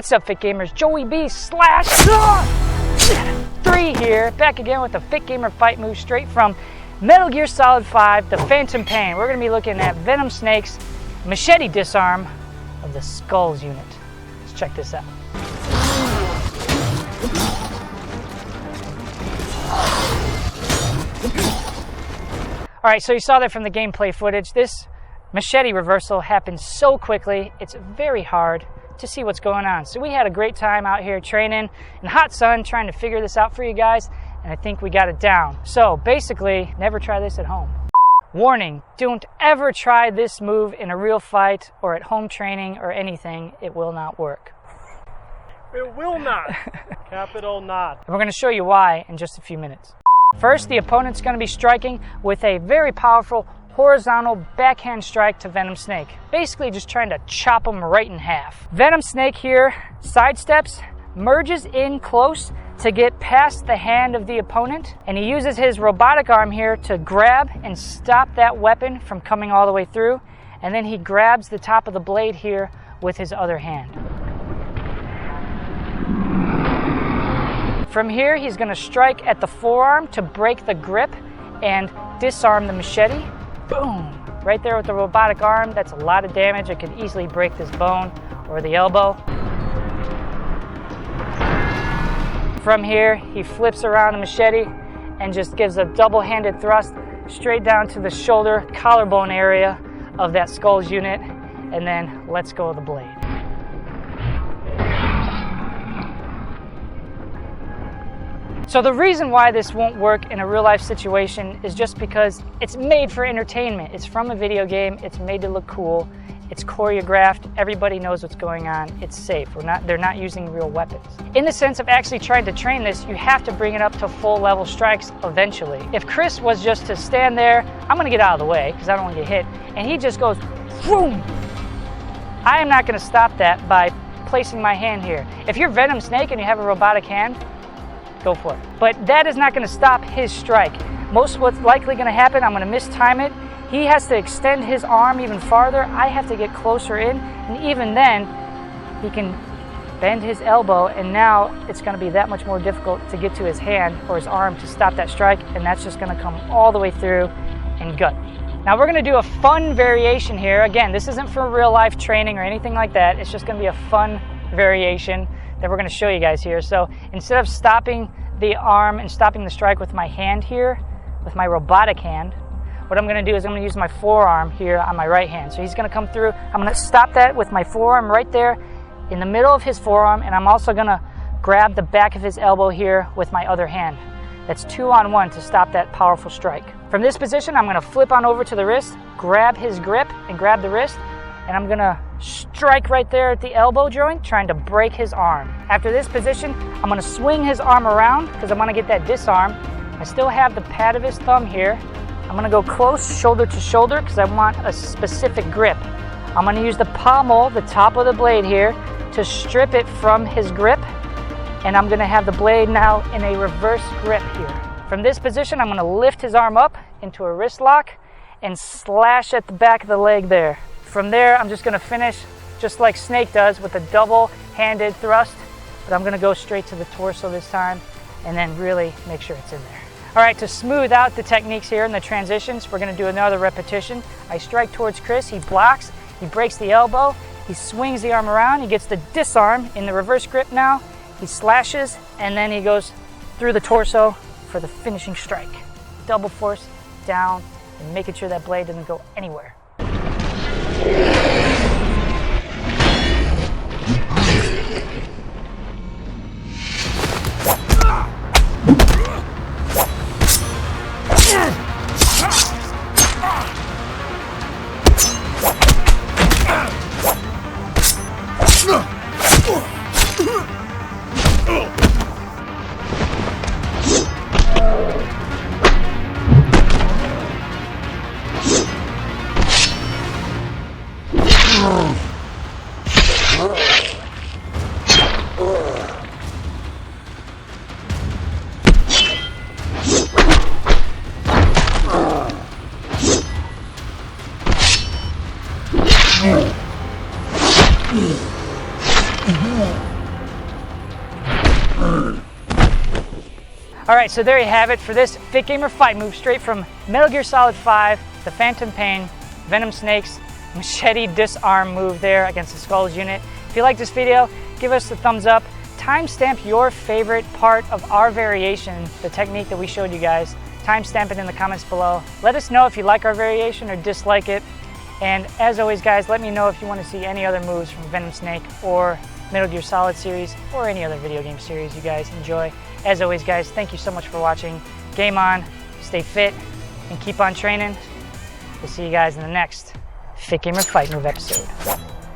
What's up, Fit Gamers? Joey B slash 3 here, back again with the Fit Gamer fight move straight from Metal Gear Solid 5, the Phantom Pain. We're going to be looking at Venom Snake's Machete Disarm of the Skulls unit. Let's check this out. Alright, so you saw that from the gameplay footage. This machete reversal happens so quickly, it's very hard to see what's going on. So we had a great time out here training in hot sun, trying to figure this out for you guys, and I think we got it down. So basically, never try this at home. Warning, don't ever try this move in a real fight or at home training or anything. It will not work. It will not. Capital not. And we're going to show you why in just a few minutes. First, the opponent's going to be striking with a very powerful horizontal backhand strike to Venom Snake. Basically just trying to chop him right in half. Venom Snake here sidesteps, merges in close to get past the hand of the opponent, and he uses his robotic arm here to grab and stop that weapon from coming all the way through, and then he grabs the top of the blade here with his other hand. From here, he's going to strike at the forearm to break the grip and disarm the machete. Boom! Right there with the robotic arm. That's a lot of damage. It could easily break this bone or the elbow. From here, he flips around the machete and just gives a double-handed thrust straight down to the shoulder, collarbone area of that Skulls unit, and then lets go of the blade. So the reason why this won't work in a real-life situation is just because it's made for entertainment. It's from a video game. It's made to look cool. It's choreographed. Everybody knows what's going on. It's safe. They're not using real weapons. In the sense of actually trying to train this, you have to bring it up to full level strikes eventually. If Chris was just to stand there, I'm going to get out of the way because I don't want to get hit, and he just goes, boom! I am not going to stop that by placing my hand here. If you're Venom Snake and you have a robotic hand, go for it. But that is not going to stop his strike. Most what's likely going to happen, I'm going to mistime it. He has to extend his arm even farther. I have to get closer in, and even then, he can bend his elbow, and now it's going to be that much more difficult to get to his hand or his arm to stop that strike, and that's just going to come all the way through and gut. Now we're going to do a fun variation here. Again, this isn't for real life training or anything like that. It's just going to be a fun variation that we're going to show you guys here. So instead of stopping the arm and stopping the strike with my hand here, with my robotic hand, what I'm going to do is I'm going to use my forearm here on my right hand. So he's going to come through. I'm going to stop that with my forearm right there in the middle of his forearm, and I'm also going to grab the back of his elbow here with my other hand. That's 2-on-1 to stop that powerful strike. From this position, I'm going to flip on over to the wrist, grab his grip and grab the wrist, and I'm going to strike right there at the elbow joint, trying to break his arm. After this position, I'm going to swing his arm around because I want to get that disarm. I still have the pad of his thumb here. I'm going to go close, shoulder to shoulder, because I want a specific grip. I'm going to use the pommel, the top of the blade here, to strip it from his grip, and I'm going to have the blade now in a reverse grip here. From this position, I'm going to lift his arm up into a wrist lock and slash at the back of the leg there. From there, I'm just going to finish just like Snake does with a double-handed thrust, but I'm going to go straight to the torso this time and then really make sure it's in there. All right, to smooth out the techniques here and the transitions, we're going to do another repetition. I strike towards Chris, he blocks, he breaks the elbow, he swings the arm around, he gets the disarm in the reverse grip now, he slashes, and then he goes through the torso for the finishing strike. Double force down and making sure that blade doesn't go anywhere. All right, so there you have it for this Fit Gamer Fight move straight from Metal Gear Solid 5, the Phantom Pain, Venom Snake's Machete Disarm move there against the Skulls unit. If you like this video, give us a thumbs up. Timestamp your favorite part of our variation, the technique that we showed you guys. Timestamp it in the comments below. Let us know if you like our variation or dislike it. And as always, guys, let me know if you want to see any other moves from Venom Snake or Metal Gear Solid series or any other video game series you guys enjoy. As always, guys, thank you so much for watching. Game on, stay fit, and keep on training. We'll see you guys in the next Fit Gamer Fight Move episode.